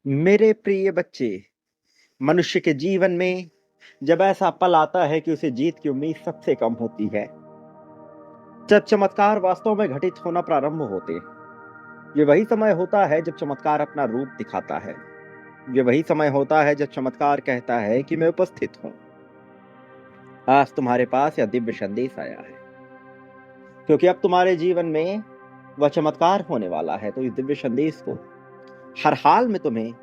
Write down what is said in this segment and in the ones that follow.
मेरे प्रिय बच्चे, मनुष्य के जीवन में जब ऐसा पल आता है कि उसे जीत की उम्मीद सबसे कम होती है, जब चमत्कार वास्तव में घटित होना प्रारंभ होते हैं। ये वही समय होता है जब चमत्कार अपना रूप दिखाता है। ये वही समय होता है जब चमत्कार कहता है कि मैं उपस्थित हूँ। आज तुम्हारे पास यह दिव्य संदेश आया है, क्योंकि अब तुम्हारे जीवन में वह चमत्कार होने वाला है। तो इस दिव्य संदेश को हर हाल में तुम्हें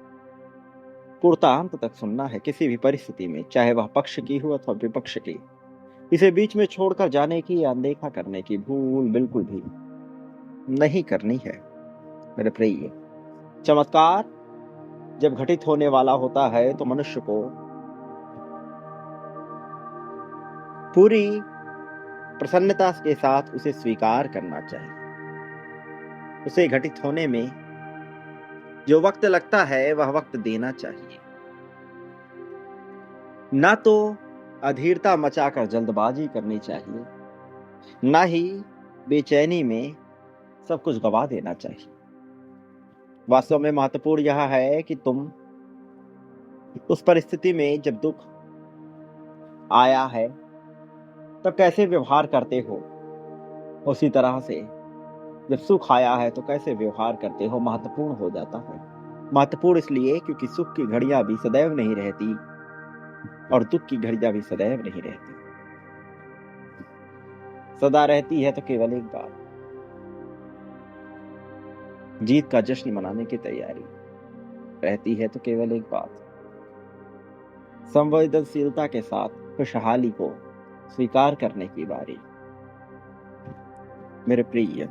पूर्णांत तक सुनना है, किसी भी परिस्थिति में, चाहे वह पक्ष की हो अथवा विपक्ष की। इसे बीच में छोड़कर जाने की या अनदेखा करने की भूल बिल्कुल भी नहीं करनी है मेरे प्रिय। चमत्कार जब घटित होने वाला होता है तो मनुष्य को पूरी प्रसन्नता के साथ उसे स्वीकार करना चाहिए। उसे घटित होने में जो वक्त लगता है वह वक्त देना चाहिए, ना तो अधीरता मचाकर जल्दबाजी करनी चाहिए, ना ही बेचैनी में सब कुछ गवा देना चाहिए। वास्तव में महत्वपूर्ण यह है कि तुम उस परिस्थिति में जब दुख आया है तब कैसे व्यवहार करते हो, उसी तरह से जब सुख आया है तो कैसे व्यवहार करते हो महत्वपूर्ण हो जाता है। महत्वपूर्ण इसलिए क्योंकि सुख की घड़ियां भी सदैव नहीं रहती और दुख की घड़ियां भी सदैव नहीं रहती। सदा रहती है तो केवल एक बात, जीत का जश्न मनाने की तैयारी। रहती है तो केवल एक बात, संवेदनशीलता के साथ खुशहाली को स्वीकार करने की बारी। मेरे प्रिय,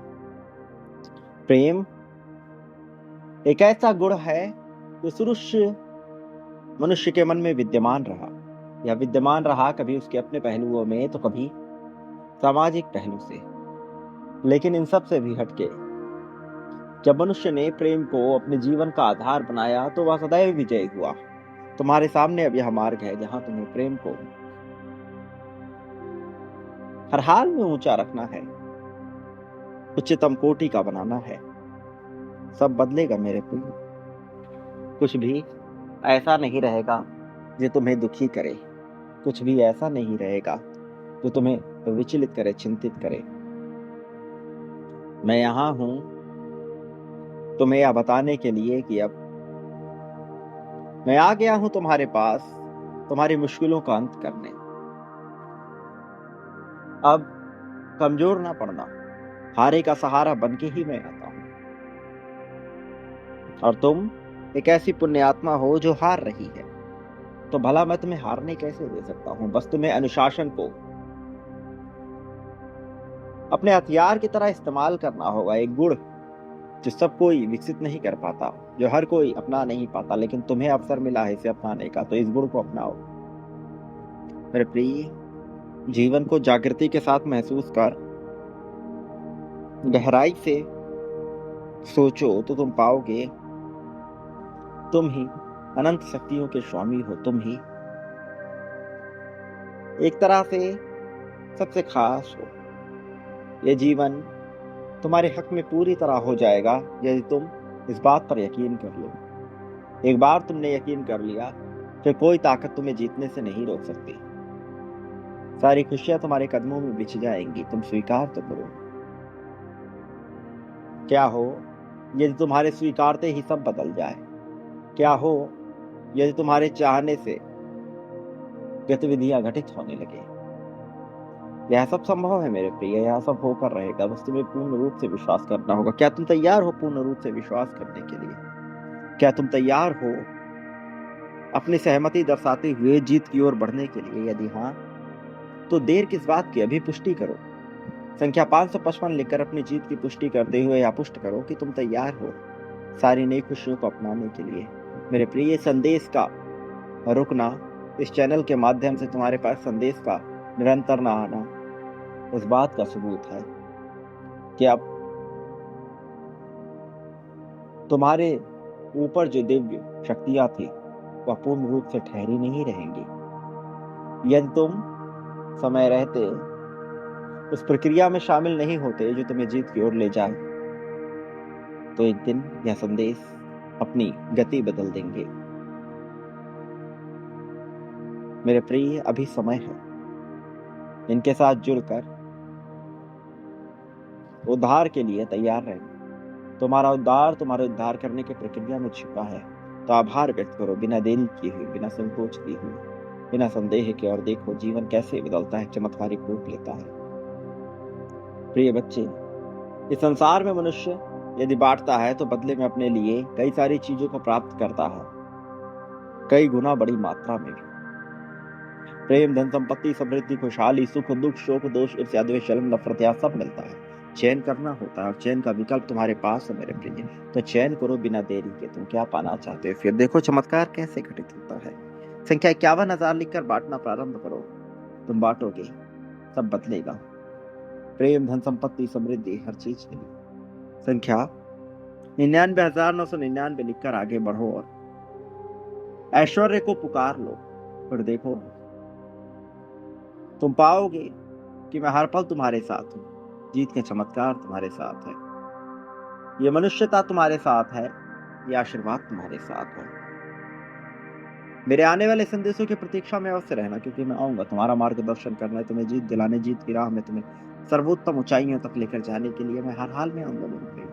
प्रेम एक ऐसा गुण है जो शुरू से मनुष्य के मन में विद्यमान रहा, या विद्यमान रहा कभी उसके अपने पहलुओं में तो कभी सामाजिक पहलू से। लेकिन इन सब से भी हटके जब मनुष्य ने प्रेम को अपने जीवन का आधार बनाया तो वह सदैव विजयी हुआ। तुम्हारे सामने अब यह मार्ग है जहां तुम्हें प्रेम को हर हाल में ऊंचा रखना है, उच्चतम कोटि का बनाना है। सब बदलेगा मेरे प्रिय, कुछ भी ऐसा नहीं रहेगा जो तुम्हें दुखी करे, कुछ भी ऐसा नहीं रहेगा जो तुम्हें विचलित करे, चिंतित करे। मैं यहां हूं तुम्हें यह बताने के लिए कि अब मैं आ गया हूं तुम्हारे पास तुम्हारी मुश्किलों का अंत करने। अब कमजोर ना पड़ना, हारे का सहारा बनके ही मैं आता हूं। और तुम एक ऐसी पुण्यात्मा हो जो हार रही है, तो भला मैं तुम्हें हारने कैसे दे सकता हूं। बस तुम्हें अनुशासन को अपने हथियार की तरह इस्तेमाल करना होगा। एक गुण जो सब कोई विकसित नहीं कर पाता, जो हर कोई अपना नहीं पाता, लेकिन तुम्हें अवसर मिला है इसे अपनाने का, तो इस गुण को अपनाओ मेरे प्रिय। जीवन को जागृति के साथ महसूस कर, गहराई से सोचो तो तुम पाओगे तुम ही अनंत शक्तियों के स्वामी हो। तुम ही एक तरह से सबसे खास हो। यह जीवन तुम्हारे हक में पूरी तरह हो जाएगा यदि तुम इस बात पर यकीन कर लो। एक बार तुमने यकीन कर लिया फिर कोई ताकत तुम्हें जीतने से नहीं रोक सकती। सारी खुशियां तुम्हारे कदमों में बिछ जाएंगी, तुम स्वीकार तो करो। क्या हो यदि तुम्हारे स्वीकारते ही सब बदल जाए। क्या हो यदि तुम्हारे चाहने से गतिविधियां घटित होने लगे। यह सब संभव है मेरे प्रिय, यह सब होकर रहेगा, बस तुम्हें पूर्ण रूप से विश्वास करना होगा। क्या तुम तैयार हो पूर्ण रूप से विश्वास करने के लिए? क्या तुम तैयार हो अपनी सहमति दर्शाते हुए जीत की ओर बढ़ने के लिए? यदि हाँ, तो देर किस बात की, अभी पुष्टि करो। संख्या 555 लिखकर अपनी जीत की पुष्टि करते हुए यह पुष्ट करो कि तुम तैयार हो सारी नई खुशियों को अपनाने के लिए। मेरे प्रिय, संदेश का रुकना, इस चैनल के माध्यम से तुम्हारे पास संदेश का निरंतर न आना इस बात का सबूत है कि अब तुम्हारे ऊपर जो दिव्य शक्तियां थी वह पूर्ण रूप से ठहरी नहीं रहेंगी। यदि तुम समय रहते उस प्रक्रिया में शामिल नहीं होते जो तुम्हें जीत की ओर ले जाए, तो एक दिन यह संदेश अपनी गति बदल देंगे। मेरे प्रिय, अभी समय है इनके साथ जुड़कर उद्धार के लिए तैयार रहना। तुम्हारे उद्धार करने की प्रक्रिया में छिपा है। तो आभार व्यक्त करो, बिना देरी किए हुए, बिना संकोच किए हुए, बिना संदेह के, और देखो जीवन कैसे बदलता है, चमत्कारिक रूप लेता है। प्रिय बच्चे, इस संसार में मनुष्य यदि बांटता है तो बदले में अपने लिए कई सारी चीजों को प्राप्त करता है, कई गुना बड़ी मात्रा में भी। प्रेम, धन, संपत्ति, समृद्धि, खुशहाली, सुख, दुख, शोक, दोष, ईर्ष्या, द्वेष, शर्म, नफरत, यह सब मिलता है। चयन करना होता है और चयन का विकल्प तुम्हारे पास है मेरे प्रिय। तो चयन करो बिना देरी के, तुम क्या पाना चाहते हो। फिर देखो चमत्कार कैसे घटित होता है। संख्या 51,000 लिखकर बांटना प्रारंभ करो। तुम बांटोगे, सब बदलेगा। प्रेम, धन, संपत्ति, समृद्धि, हर चीज के लिए। संख्या 99,999 लिखकर आगे बढ़ो और ऐश्वर्य को पुकार लो। फिर देखो तुम पाओगे कि मैं हर पल तुम्हारे साथ हूँ। जीत के चमत्कार तुम्हारे साथ है। ये मनुष्यता तुम्हारे साथ है, ये आशीर्वाद तुम्हारे साथ है। मेरे आने वाले संदेशों की प्रतीक्षा में अवश्य रहना, क्योंकि मैं आऊंगा तुम्हारा मार्गदर्शन करने, तुम्हें जीत दिलाने, जीत की राह में तुम्हें सर्वोत्तम ऊंचाइयों तक लेकर जाने के लिए मैं हर हाल में आऊंगा मेरे प्रिय।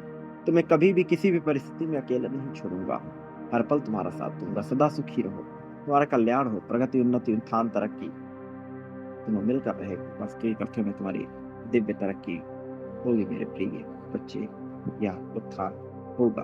तुम्हें कभी भी किसी भी परिस्थिति में अकेला नहीं छोड़ूंगा। हर पल तुम्हारा साथ दूंगा। सदा सुखी रहो, तुम्हारा कल्याण हो, प्रगति, उन्नति, उत्थान, तरक्की तुम्हें मिलकर रहेगी। बस के करते में तुम्हारी दिव्य तरक्की होगी मेरे प्रिय बच्चे, या उत्थान होगा।